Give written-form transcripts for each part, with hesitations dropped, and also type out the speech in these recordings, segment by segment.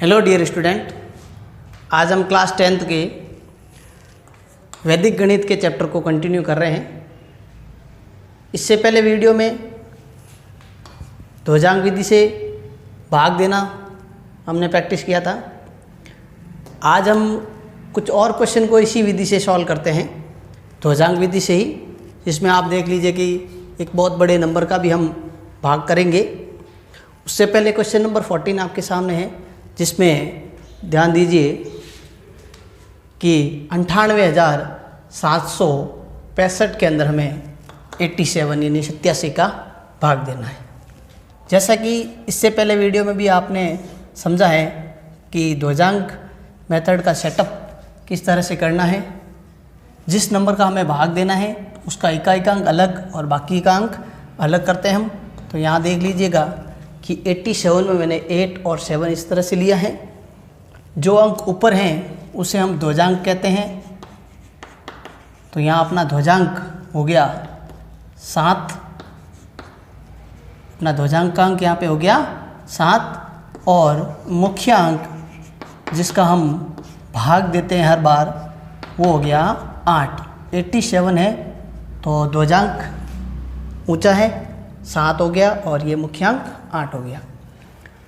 Hello dear student, आज हम class 10th के वैदिक गणित के चैप्टर को कंटिन्यू कर रहे हैं। इससे पहले वीडियो में ध्वजांक विधि से भाग देना हमने प्रैक्टिस किया था। आज हम कुछ और क्वेश्चन को इसी विधि से सॉल्व करते हैं, ध्वजांक विधि से ही, जिसमें आप देख लीजिए कि एक बहुत बड़े नंबर का भी हम भाग करेंगे। उससे पहले क्वेश्चन नंबर 14 आपके सामने है, जिसमें ध्यान दीजिए कि 98,765 के अंदर हमें 87 यानी 87 का भाग देना है। जैसा कि इससे पहले वीडियो में भी आपने समझा है कि ध्वजांक मेथड का सेटअप किस तरह से करना है। जिस नंबर का हमें भाग देना है उसका इकांक अलग और बाकी इकांक अलग करते हैं हम। तो यहाँ देख लीजिएगा कि 87 में मैंने 8 और 7 इस तरह से लिया है। जो अंक ऊपर हैं उसे हम ध्वजांक कहते हैं। तो यहाँ अपना ध्वजांक हो गया 7, अपना ध्वजांकांक यहाँ पे हो गया 7, और मुख्य अंक जिसका हम भाग देते हैं हर बार वो हो गया 8। 87 है तो ध्वजांक ऊंचा है 7 हो गया और ये मुख्यांक 8 हो गया।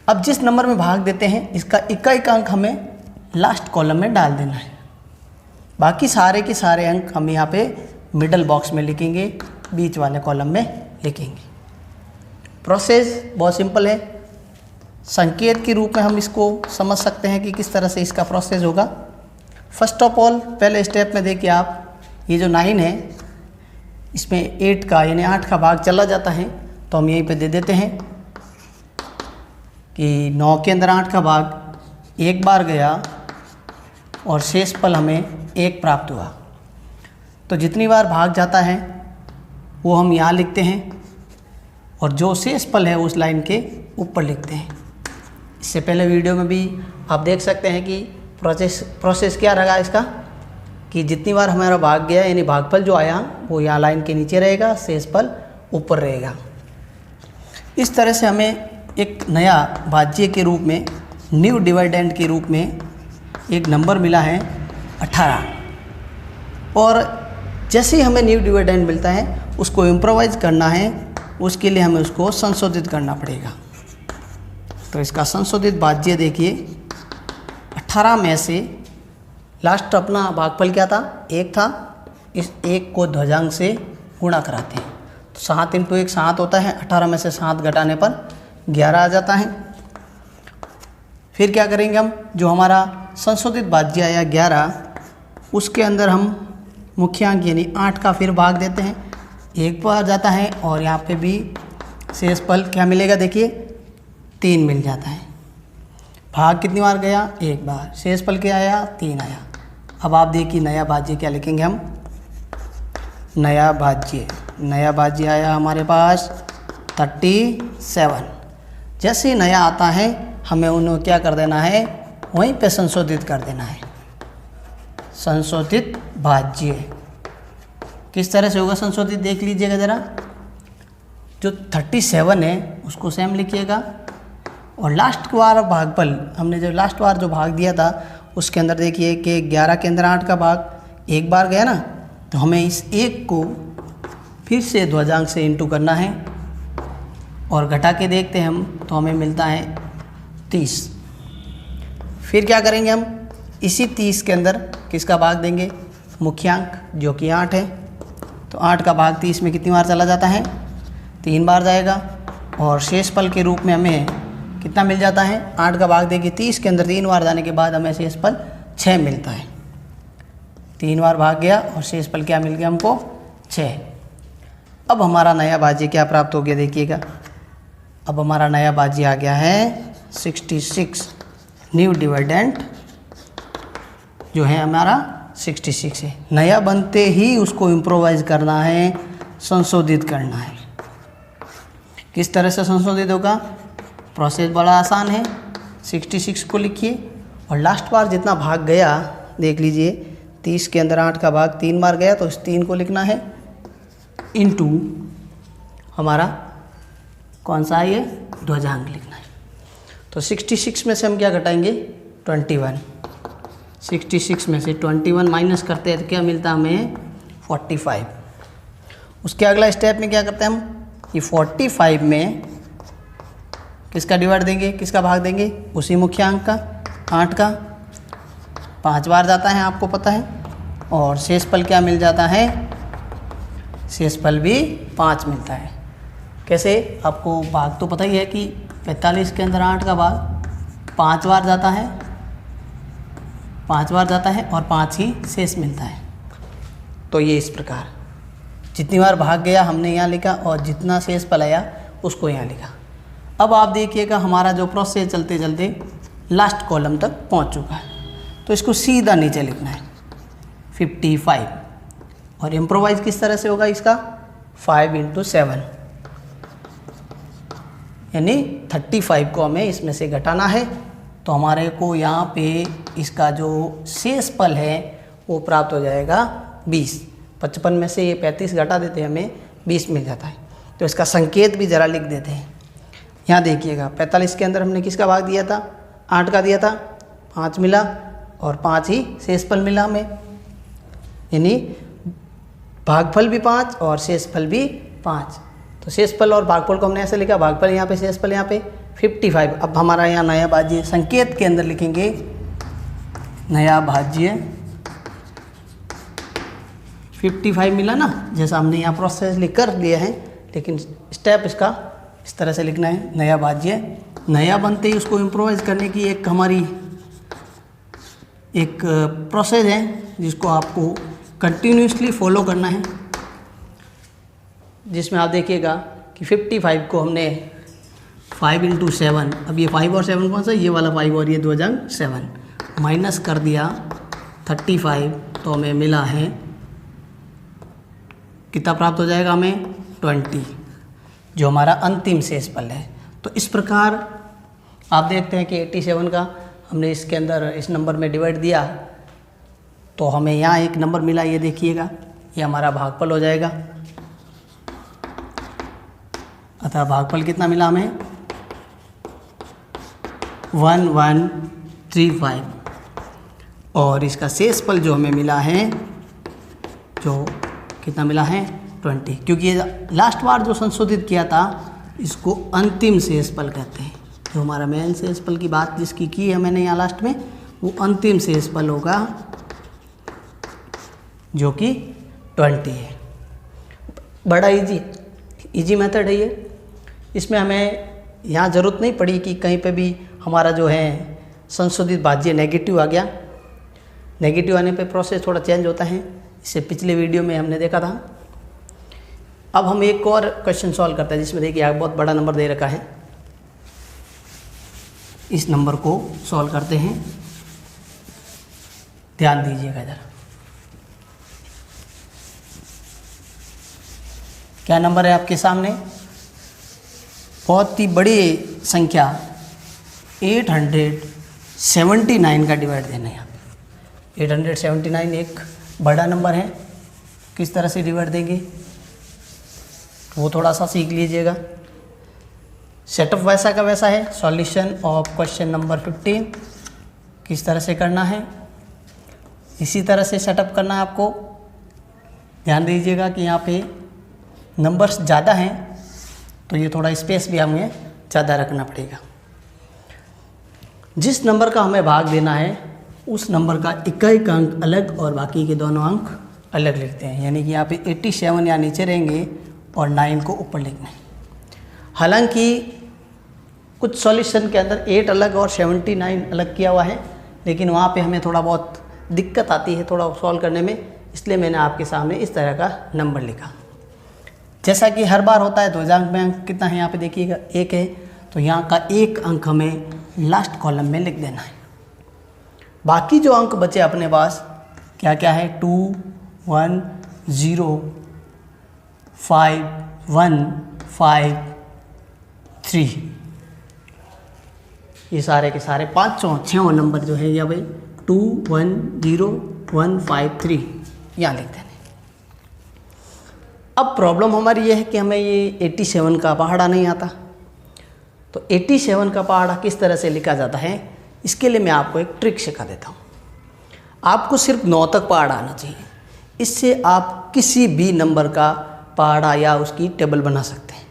अब जिस नंबर में भाग देते हैं इसका इकांक हमें लास्ट कॉलम में डाल देना है। बाकी सारे के सारे अंक हम यहाँ पे मिडल बॉक्स में लिखेंगे, बीच वाले कॉलम में लिखेंगे। प्रोसेस बहुत सिंपल है। संकेत के रूप में हम इसको समझ सकते हैं कि किस तरह से इसका प्रोसेस होगा। फर्स्ट ऑफ ऑल पहले स्टेप में देखिए आप, ये जो 9 है इसमें 8 का यानी 8 का भाग चला जाता है, तो हम यहीं पे दे देते हैं कि 9 के अंदर 8 का भाग एक बार गया और शेष पल हमें 1 प्राप्त हुआ। तो जितनी बार भाग जाता है वो हम यहाँ लिखते हैं और जो शेष पल है उस लाइन के ऊपर लिखते हैं। इससे पहले वीडियो में भी आप देख सकते हैं कि प्रोसेस क्या रहा इसका, कि जितनी बार हमारा भाग गया यानी भागफल जो आया वो यहाँ लाइन के नीचे रहेगा, शेष पल ऊपर रहेगा। इस तरह से हमें एक नया भाज्य के रूप में, न्यू डिविडेंड के रूप में एक नंबर मिला है 18। और जैसे ही हमें न्यू डिविडेंड मिलता है उसको इम्प्रोवाइज करना है, उसके लिए हमें उसको संशोधित करना पड़ेगा। तो इसका संशोधित भाज्य देखिए, 18 में से लास्ट अपना भागफल क्या था, 1 था। इस 1 को ध्वजांक से गुणा कराते हैं तो 7 × 1 7 होता है। 18 में से 7 घटाने पर 11 आ जाता है। फिर क्या करेंगे हम, जो हमारा संशोधित भाज्य आया 11, उसके अंदर हम मुख्यांक यानी 8 का फिर भाग देते हैं, 1 बार जाता है और यहाँ पे भी शेष पल क्या मिलेगा, देखिए 3 मिल जाता है। भाग कितनी बार गया, 1 बार, शेष पल क्या आया, 3 आया। अब आप देखिए नया भाज्य क्या लिखेंगे हम, नया भाज्य आया हमारे पास 37। जैसे ही नया आता है हमें उन्हें क्या कर देना है, वहीं पे संशोधित कर देना है। संशोधित भाज्य किस तरह से होगा संशोधित, देख लीजिएगा ज़रा। जो 37 है उसको सेम लिखिएगा और लास्ट बार भागफल हमने जो लास्ट बार जो भाग दिया था उसके अंदर देखिए कि 11 के अंदर 8 का भाग 1 बार गया ना, तो हमें इस 1 को फिर से ध्वजांक से इंटू करना है और घटा के देखते हैं हम तो हमें मिलता है 30। फिर क्या करेंगे हम, इसी 30 के अंदर किसका भाग देंगे, मुख्यांक जो कि 8 है। तो 8 का भाग 30 में कितनी बार चला जाता है, 3 बार जाएगा और शेष पल के रूप में हमें कितना मिल जाता है, 8 का भाग देखिए 30 के अंदर 3 बार जाने के बाद हमें शेष पल 6 मिलता है। 3 बार भाग गया और शेष पल क्या मिल गया हमको, 6। अब हमारा नया भाज्य क्या प्राप्त हो गया, देखिएगा। अब हमारा नया भाज्य आ गया है 66। न्यू डिविडेंड जो है हमारा 66 है। नया बनते ही उसको इम्प्रोवाइज करना है, संशोधित करना है। किस तरह से संशोधित होगा, प्रोसेस बड़ा आसान है। 66 को लिखिए और लास्ट बार जितना भाग गया देख लीजिए, 30 के अंदर 8 का भाग 3 बार गया तो इस 3 को लिखना है इंटू हमारा कौन सा है, ये ध्वजांक लिखना है। तो 66 में से हम क्या घटाएंगे 21, 66 में से 21 माइनस करते हैं तो क्या मिलता है हमें 45। उसके अगला स्टेप में क्या करते हैं हम, ये 45 में किसका डिवाइड देंगे, किसका भाग देंगे, उसी मुख्य अंक का 8 का 5 बार जाता है आपको पता है, और शेषफल क्या मिल जाता है, शेषफल भी 5 मिलता है। कैसे, आपको भाग तो पता ही है कि 45 के अंदर 8 का भाग 5 बार जाता है, 5 बार जाता है और 5 ही शेष मिलता है। तो ये इस प्रकार जितनी बार भाग गया हमने यहाँ लिखा और जितना शेषफल आया उसको यहाँ लिखा। अब आप देखिएगा हमारा जो प्रोसेस चलते चलते लास्ट कॉलम तक पहुँच चुका है, तो इसको सीधा नीचे लिखना है 55, और इम्प्रोवाइज किस तरह से होगा इसका 5 × 7, यानी 35 को हमें इसमें से घटाना है। तो हमारे को यहाँ पे इसका जो शेषफल है वो प्राप्त हो जाएगा 20। 55 में से ये 35 घटा देते हैं हमें 20 मिल जाता है। तो इसका संकेत भी ज़रा लिख देते हैं। यहाँ देखिएगा 45 के अंदर हमने किसका भाग दिया था, 8 का दिया था, 5 मिला और 5 ही शेषफल मिला हमें, यानी भागफल भी 5 और शेषफल भी 5। तो शेषफल और भागफल को हमने ऐसे लिखा, भागफल यहाँ पे, शेषफल यहाँ पे 55। अब हमारा यहाँ नया भाज्य संकेत के अंदर लिखेंगे नया भाज्य 55 मिला ना, जैसा हमने यहाँ प्रोसेस लिख कर लिया है, लेकिन स्टेप इसका इस तरह से लिखना है। नया भाज्य, नया बनते ही उसको इम्प्रोवाइज करने की एक हमारी एक प्रोसेस है जिसको आपको कंटिन्यूसली फॉलो करना है, जिसमें आप देखिएगा कि 55 को हमने 5 × 7, अब ये 5 और 7 कौन सा, ये वाला 5 और ये 2 जंग 7 माइनस कर दिया 35, तो हमें मिला है कितना प्राप्त हो जाएगा हमें 20, जो हमारा अंतिम शेषफल है। तो इस प्रकार आप देखते हैं कि 87 का हमने इसके अंदर इस नंबर में डिवाइड दिया तो हमें यहाँ एक नंबर मिला, ये देखिएगा, ये हमारा भागफल हो जाएगा। अतः भागफल कितना मिला हमें 1135, और इसका शेषफल जो हमें मिला है, जो कितना मिला है 20, क्योंकि ये लास्ट बार जो संशोधित किया था इसको अंतिम शेषफल कहते हैं। जो हमारा मेन शेषफल की बात जिसकी की है मैंने यहाँ लास्ट में, वो अंतिम शेषफल होगा जो कि 20 है। बड़ा इजी मेथड है ये। इसमें हमें यहाँ ज़रूरत नहीं पड़ी कि कहीं पे भी हमारा जो है संशोधित भाज्य नेगेटिव आ गया। नेगेटिव आने पे प्रोसेस थोड़ा चेंज होता है, इससे पिछले वीडियो में हमने देखा था। अब हम एक और क्वेश्चन सॉल्व करते हैं जिसमें देखिए आप बहुत बड़ा नंबर दे रखा है, इस नंबर को सॉल्व करते हैं, ध्यान दीजिएगा ज़रा। क्या नंबर है आपके सामने, बहुत ही बड़ी संख्या 879 का डिवाइड देना है। 879 एक बड़ा नंबर है, किस तरह से डिवाइड देंगे वो थोड़ा सा सीख लीजिएगा। सेटअप वैसा का वैसा है। सॉल्यूशन ऑफ क्वेश्चन नंबर 15 किस तरह से करना है, इसी तरह से सेटअप करना है आपको। ध्यान दीजिएगा कि यहाँ पे नंबर्स ज़्यादा हैं तो ये थोड़ा स्पेस भी हमें ज़्यादा रखना पड़ेगा। जिस नंबर का हमें भाग देना है उस नंबर का एक अंक अलग और बाकी के दोनों अंक अलग लिखते हैं, यानी कि यहाँ पे 87 यहाँ नीचे रहेंगे और 9 को ऊपर लिखना है। हालांकि कुछ सॉल्यूशन के अंदर 8 अलग और 79 अलग किया हुआ है, लेकिन वहाँ पे हमें थोड़ा बहुत दिक्कत आती है थोड़ा सॉल्व करने में, इसलिए मैंने आपके सामने इस तरह का नंबर लिखा। जैसा कि हर बार होता है 2 अंक में अंक कितना है यहाँ पे देखिएगा 1 है, तो यहाँ का 1 अंक हमें लास्ट कॉलम में लिख देना है। बाकी जो अंक बचे अपने पास क्या क्या है 2 1 0 5 1 5 3, ये सारे के सारे 5 नंबर जो है या भाई 2 1 0 1 5 3 यहाँ लिख देने। अब प्रॉब्लम हमारी ये है कि हमें ये 87 का पहाड़ा नहीं आता, तो 87 का पहाड़ा किस तरह से लिखा जाता है, इसके लिए मैं आपको एक ट्रिक सिखा देता हूँ। आपको सिर्फ 9 तक पहाड़ा आना चाहिए, इससे आप किसी भी नंबर का पहाड़ा या उसकी टेबल बना सकते हैं।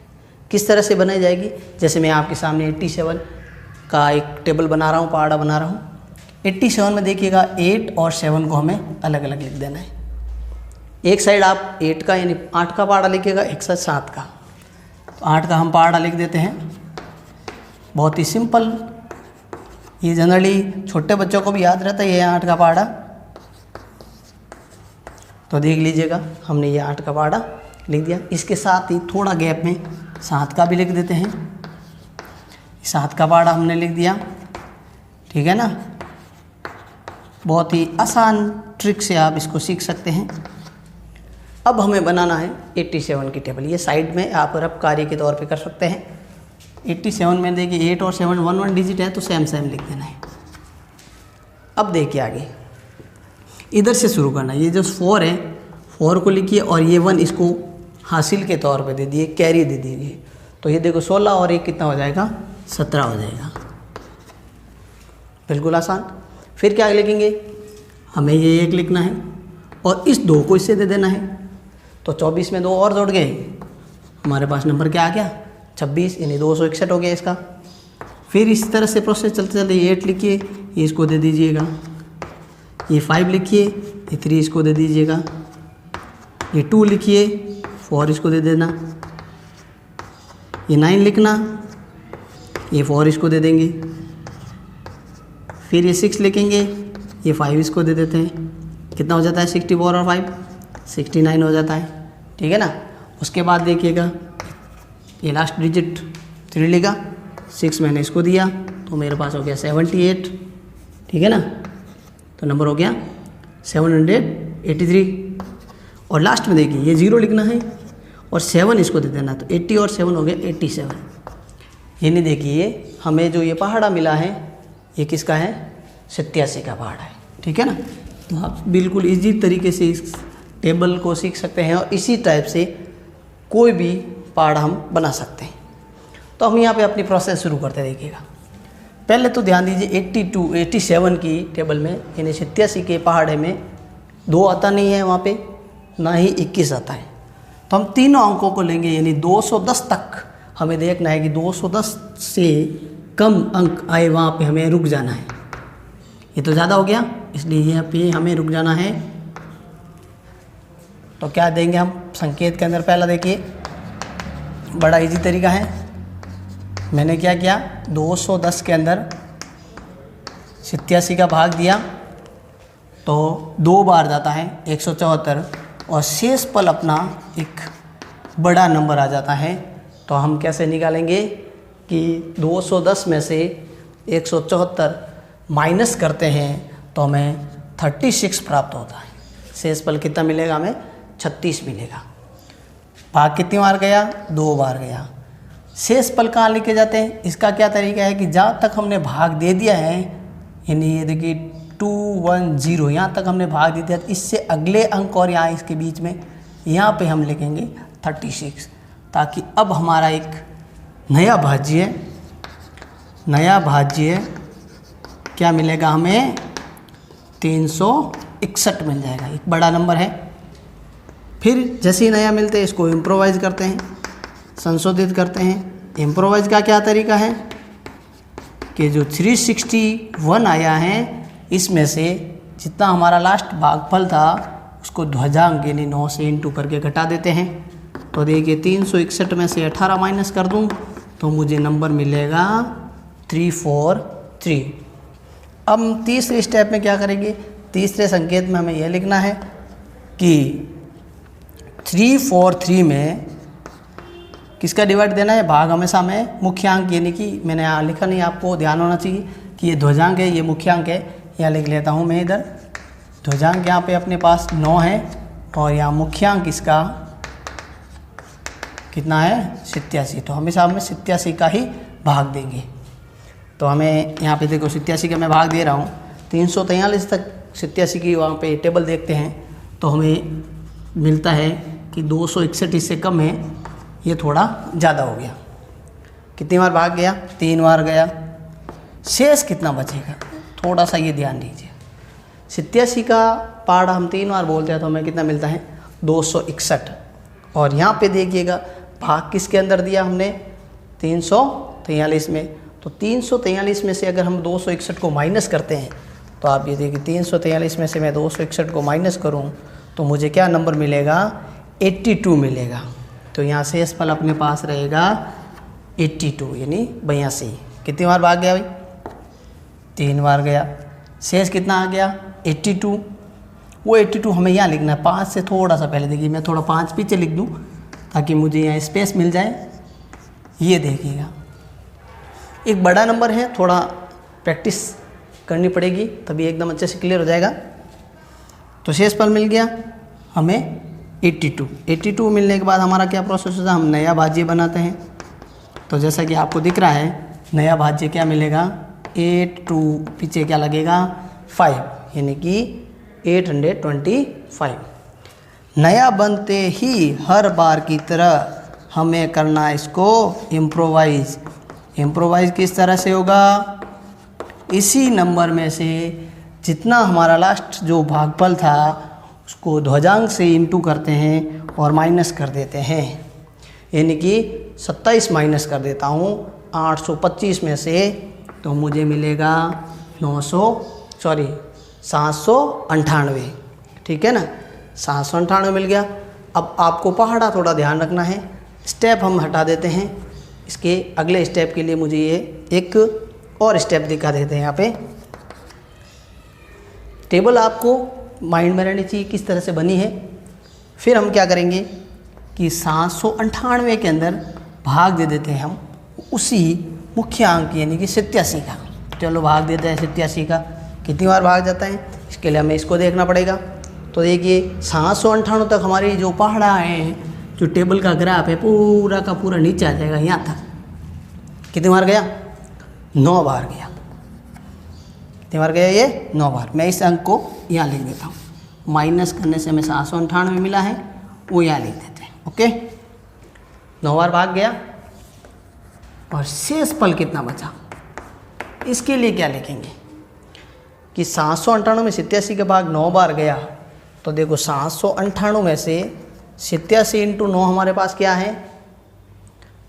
किस तरह से बनाई जाएगी, जैसे मैं आपके सामने 87 का एक टेबल बना रहा हूँ, पहाड़ा बना रहा हूँ। 87 में देखिएगा 8 और 7 को हमें अलग अलग लिख देना है। एक साइड आप 8 का यानी 8 का पहाड़ा लिखिएगा, एक साइड 7 का। तो 8 का हम पहाड़ा लिख देते हैं, बहुत ही सिंपल। ये जनरली छोटे बच्चों को भी याद रहता है, ये 8 का पहाड़ा। तो देख लीजिएगा हमने ये 8 का पहाड़ा लिख दिया। इसके साथ ही थोड़ा गैप में 7 का भी लिख देते हैं। 7 का पहाड़ा हमने लिख दिया, ठीक है ना। बहुत ही आसान ट्रिक से आप इसको सीख सकते हैं। अब हमें बनाना है 87 की टेबल। ये साइड में आप रफ कार्य के तौर पे कर सकते हैं। 87 में देखिए 8 और 7 1 डिजिट है, तो सेम सेम लिख देना है। अब देखिए आगे इधर से शुरू करना है। ये जो 4 है, 4 को लिखिए और ये 1 इसको हासिल के तौर पे दे दिए, कैरी दे दीजिए। तो ये देखो 16 और 1 कितना हो जाएगा, 17 हो जाएगा। बिल्कुल आसान। फिर क्या लिखेंगे, हमें ये 1 लिखना है और इस 2 को इससे दे देना है। तो 24 में 2 और जोड़ गए, हमारे पास नंबर क्या आ गया, 26, यानी 261 हो गया इसका। फिर इस तरह से प्रोसेस चलते चलते 8 लिखिए, ये इसको दे दीजिएगा। ये 5 लिखिए, ये 3 इसको दे दीजिएगा। ये 2 लिखिए, 4 इसको दे देना। ये 9 लिखना, ये 4 इसको दे देंगे। फिर ये 6 लिखेंगे, ये 5 इसको दे देते हैं। कितना हो जाता है, 64 और 5 69 हो जाता है, ठीक है ना। उसके बाद देखिएगा ये लास्ट डिजिट 3 लिखा, 6 मैंने इसको दिया, तो मेरे पास हो गया 78, ठीक है ना। तो नंबर हो गया 783। और लास्ट में देखिए ये 0 लिखना है और 7 इसको दे देना। तो 80 और 7 हो गया 87। यानी देखिए हमें जो ये पहाड़ा मिला है, ये किसका है, 87 का पहाड़ा है, ठीक है ना। तो आप बिल्कुल इजी तरीके से इस टेबल को सीख सकते हैं और इसी टाइप से कोई भी पहाड़ा हम बना सकते हैं। तो हम यहाँ पे अपनी प्रोसेस शुरू करते देखिएगा। पहले तो ध्यान दीजिए 87 की टेबल में, यानी 87 के पहाड़े में 2 आता नहीं है वहाँ पे, ना ही 21 आता है। तो हम तीनों अंकों को लेंगे, यानी 210 तक हमें देखना है कि 210 से कम अंक आए वहाँ पे हमें रुक जाना है। ये तो ज़्यादा हो गया, इसलिए यहाँ पे हमें रुक जाना है। तो क्या देंगे हम संकेत के अंदर, पहला देखिए बड़ा इजी तरीका है। मैंने क्या किया, 210 के अंदर 87 का भाग दिया तो 2 बार जाता है 174 और शेष पल अपना एक बड़ा नंबर आ जाता है। तो हम कैसे निकालेंगे कि 210 में से 174 माइनस करते हैं तो हमें 36 प्राप्त होता है। शेष पल कितना मिलेगा, हमें 36 मिलेगा। भाग कितनी बार गया, 2 बार गया। शेष पल कहाँ लिखे जाते हैं, इसका क्या तरीका है कि जहाँ तक हमने भाग दे दिया है, यानी ये देखिए 210 यहाँ तक हमने भाग दे दिया, इससे अगले अंक और यहाँ इसके बीच में यहाँ पे हम लिखेंगे 36, ताकि अब हमारा एक नया भाज्य क्या मिलेगा, हमें 361 मिल जाएगा। एक बड़ा नंबर है। फिर जैसे ही नया मिलते हैं इसको इम्प्रोवाइज़ करते हैं, संशोधित करते हैं। इम्प्रोवाइज़ का क्या तरीका है कि जो 361 आया है इसमें से जितना हमारा लास्ट भागफल था उसको ध्वजांक यानी 9 से इंटू करके घटा देते हैं। तो देखिए 361 में से 18 माइनस कर दूं तो मुझे नंबर मिलेगा 343। अब हम तीसरे स्टेप में क्या करेंगे, तीसरे संकेत में हमें यह लिखना है कि 343 में किसका डिवाइड देना है, भाग हमेशा हमें मुख्यांक, यानी कि मैंने यहाँ लिखा नहीं, आपको ध्यान होना चाहिए कि ये ध्वजांक है, ये मुख्यांक है। यहाँ लिख लेता हूँ मैं, इधर ध्वजांक यहाँ पे अपने पास 9 है और यहाँ मुख्यांक इसका कितना है, 87। तो हमेशा हमें 87 का ही भाग देंगे। तो हमें यहाँ पे देखो 87 का मैं भाग दे रहा हूँ, 343 तक 87 की वहाँ पे टेबल देखते हैं तो हमें मिलता है कि 261 इससे कम है, ये थोड़ा ज़्यादा हो गया। कितनी बार भाग गया? 3 बार गया। शेष कितना बचेगा? थोड़ा सा ये ध्यान दीजिए। 87 का पहाड़ा हम 3 बार बोलते हैं तो हमें कितना मिलता है? 261। और यहाँ पे देखिएगा भाग किसके अंदर दिया हमने? 343 में। तो 343 में से अगर हम 261 को माइनस करते हैं तो आप ये देखिए 343 में से मैं 261 को माइनस करूँ तो मुझे क्या नंबर मिलेगा? 82 मिलेगा। तो यहाँ शेष फल अपने पास रहेगा 82 यानी 82। कितनी बार भाग गया भाई? 3 बार गया। शेष कितना आ गया? 82। वो 82 हमें यहाँ लिखना है 5 से थोड़ा सा पहले। देखिए मैं थोड़ा 5 पीछे लिख दूँ ताकि मुझे यहाँ स्पेस मिल जाए। ये देखिएगा एक बड़ा नंबर है, थोड़ा प्रैक्टिस करनी पड़ेगी तभी एकदम अच्छे से क्लियर हो जाएगा। तो शेष फल मिल गया हमें 82। 82 मिलने के बाद हमारा क्या प्रोसेस होता है? हम नया भाज्य बनाते हैं। तो जैसा कि आपको दिख रहा है नया भाज्य क्या मिलेगा? 82 पीछे क्या लगेगा? 5 यानी कि 825। नया बनते ही हर बार की तरह हमें करना इसको इम्प्रोवाइज। इम्प्रोवाइज किस तरह से होगा? इसी नंबर में से जितना हमारा लास्ट जो भागफल था उसको ध्वजांक से इंटू करते हैं और माइनस कर देते हैं। यानी कि 27 माइनस कर देता हूँ 825 में से तो मुझे मिलेगा 798। ठीक है ना? 798 मिल गया। अब आपको पहाड़ा थोड़ा ध्यान रखना है। स्टेप हम हटा देते हैं। इसके अगले स्टेप के लिए मुझे ये एक और स्टेप दिखा देते हैं। यहाँ पे टेबल आपको माइंड में रहनी चाहिए किस तरह से बनी है। फिर हम क्या करेंगे कि 798 के अंदर भाग दे देते हैं हम उसी मुख्य अंक यानी कि 87 का। चलो भाग देते हैं 87 का। कितनी बार भाग जाता है इसके लिए हमें इसको देखना पड़ेगा। तो देखिए 798 तक हमारी जो पहाड़ा है, जो टेबल का ग्राफ है पूरा का पूरा नीचे आ जाएगा यहाँ तक। कितनी बार गया? 9 बार गया। कितनी बार गया ये? 9 बार। मैं इस अंक को यहाँ लिख देता हूँ। माइनस करने से हमें 798 मिला है वो यहाँ लिख देते हैं। ओके 9 बार भाग गया। और शेष फल कितना बचा इसके लिए क्या लिखेंगे कि 798 में 87 के भाग 9 बार गया। तो देखो 798 में से 87 इंटू 9 हमारे पास क्या है?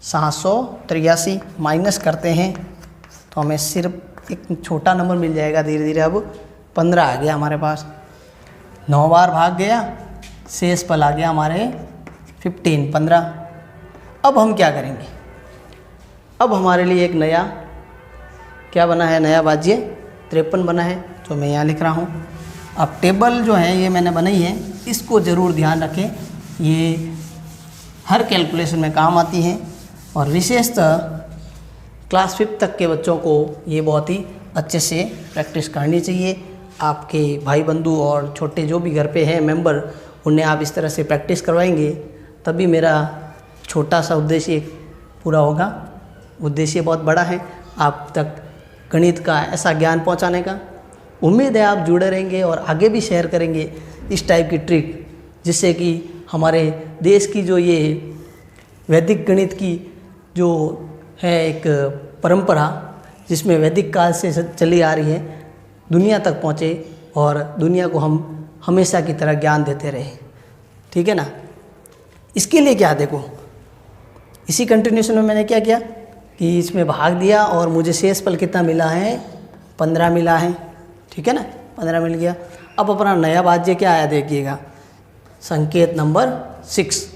783। माइनस करते हैं तो हमें सिर्फ एक छोटा नंबर मिल जाएगा धीरे धीरे। अब 15 आ गया हमारे पास। 9 बार भाग गया, शेष फल आ गया हमारे 15। अब हम क्या करेंगे? अब हमारे लिए एक नया क्या बना है? नया भाज्य 53 बना है जो मैं यहाँ लिख रहा हूँ। अब टेबल जो है ये मैंने बनाई है, इसको ज़रूर ध्यान रखें। ये हर कैलकुलेशन में काम आती है और विशेषतः क्लास 5 तक के बच्चों को ये बहुत ही अच्छे से प्रैक्टिस करनी चाहिए। आपके भाई बंधु और छोटे जो भी घर पे हैं मेंबर, उन्हें आप इस तरह से प्रैक्टिस करवाएंगे तभी मेरा छोटा सा उद्देश्य पूरा होगा। उद्देश्य बहुत बड़ा है, आप तक गणित का ऐसा ज्ञान पहुंचाने का। उम्मीद है आप जुड़े रहेंगे और आगे भी शेयर करेंगे इस टाइप की ट्रिक, जिससे कि हमारे देश की जो ये वैदिक गणित की जो है एक परंपरा, जिसमें वैदिक काल से चली आ रही है, दुनिया तक पहुँचे और दुनिया को हम हमेशा की तरह ज्ञान देते रहे। ठीक है ना? इसके लिए क्या, देखो इसी कंटिन्यूशन में मैंने क्या किया कि इसमें भाग दिया और मुझे शेष फल कितना मिला है? 15 मिला है। ठीक है ना? 15 मिल गया। अब अपना नया भाज्य क्या आया देखिएगा, संकेत नंबर 6।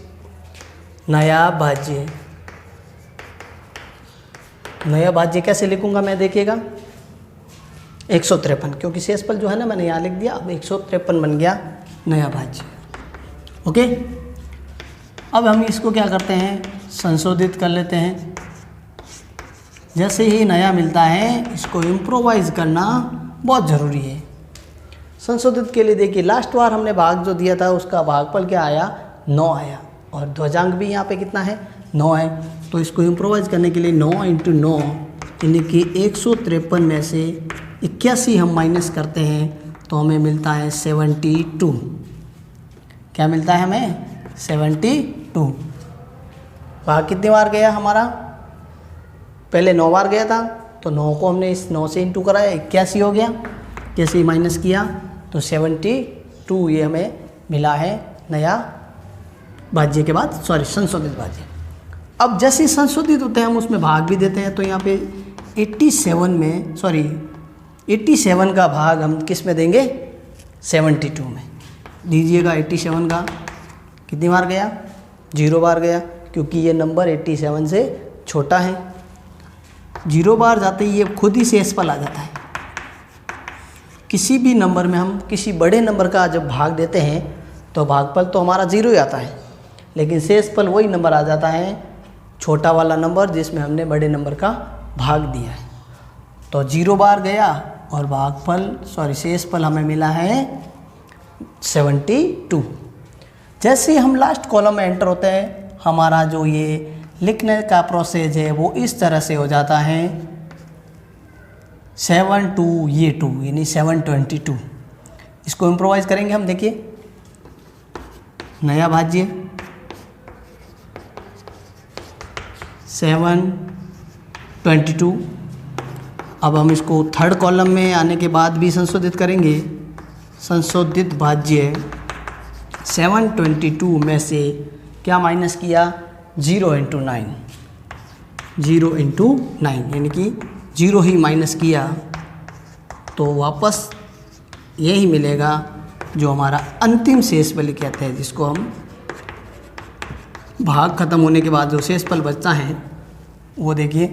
नया भाज्य, नया भाज्य कैसे लिखूंगा मैं देखिएगा? 153, क्योंकि शेषफल जो है ना मैंने यहाँ लिख दिया। अब 153 बन गया नया भाज्य। ओके, अब हम इसको क्या करते हैं, संशोधित कर लेते हैं। जैसे ही नया मिलता है इसको इम्प्रोवाइज़ करना बहुत ज़रूरी है। संशोधित के लिए देखिए लास्ट बार हमने भाग जो दिया था उसका भागफल क्या आया? 9 आया और ध्वजांक भी यहाँ पे कितना है? 9 है। तो इसको इम्प्रोवाइज़ करने के लिए 9 × 9 यानी कि 153 में से 81 हम माइनस करते हैं तो हमें मिलता है 72। क्या मिलता है हमें? 72। भाग कितनी बार गया हमारा? पहले 9 बार गया था तो 9 को हमने इस 9 से इंटू कराया, 81 हो गया। जैसे ही माइनस किया तो 72 ये हमें मिला है नया भाज्य के बाद, सॉरी संशोधित भाज्य। अब जैसे ही संशोधित होते हैं हम उसमें भाग भी देते हैं, तो यहाँ पे 87 का भाग हम किस में देंगे, 72 में दीजिएगा। 87 का कितनी बार गया, 0 बार गया, क्योंकि ये नंबर 87 से छोटा है। 0 बार जाते ही ये खुद ही शेषफल आ जाता है। किसी भी नंबर में हम किसी बड़े नंबर का जब भाग देते हैं तो भागफल तो हमारा 0 ही आता है, लेकिन शेषफल वही नंबर आ जाता है, छोटा वाला नंबर जिसमें हमने बड़े नंबर का भाग दिया है। तो 0 बार गया और भागफल शेषफल हमें मिला है 72। जैसे ही हम लास्ट कॉलम में एंटर होते हैं, हमारा जो ये लिखने का प्रोसेस है वो इस तरह से हो जाता है 72 ये 2 यानी 722। इसको इम्प्रोवाइज करेंगे हम। देखिए नया भाज्य 722। अब हम इसको थर्ड कॉलम में आने के बाद भी संशोधित करेंगे। संशोधित भाज्य 722 में से क्या माइनस किया, 0 × 9, 0 × 9 यानी कि 0 ही माइनस किया तो वापस यही मिलेगा जो हमारा अंतिम शेषफल कहते हैं, जिसको हम भाग खत्म होने के बाद जो शेषफल बचता है वो देखिए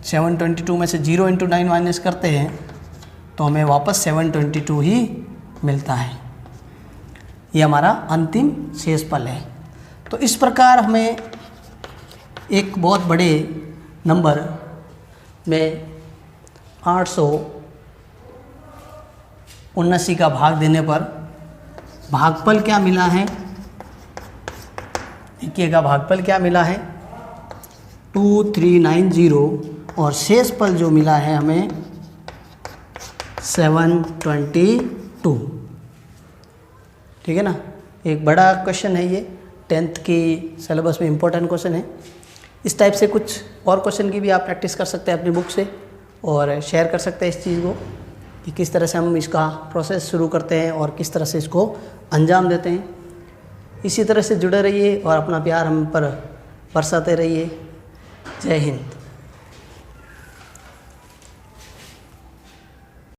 722 में से 0 × 9 माइनस करते हैं तो हमें वापस 722 ही मिलता है। ये हमारा अंतिम शेषफल है। तो इस प्रकार हमें एक बहुत बड़े नंबर में 879 का भाग देने पर भागफल क्या मिला है, देखिएगा भागफल क्या मिला है 2390 और शेषफल जो मिला है हमें 722। ठीक है ना। एक बड़ा क्वेश्चन है ये, 10th की सिलेबस में इम्पोर्टेंट क्वेश्चन है। इस टाइप से कुछ और क्वेश्चन की भी आप प्रैक्टिस कर सकते हैं अपनी बुक से और शेयर कर सकते हैं इस चीज़ को कि किस तरह से हम इसका प्रोसेस शुरू करते हैं और किस तरह से इसको अंजाम देते हैं। इसी तरह से जुड़े रहिए और अपना प्यार हम पर बरसाते रहिए। जय हिंद।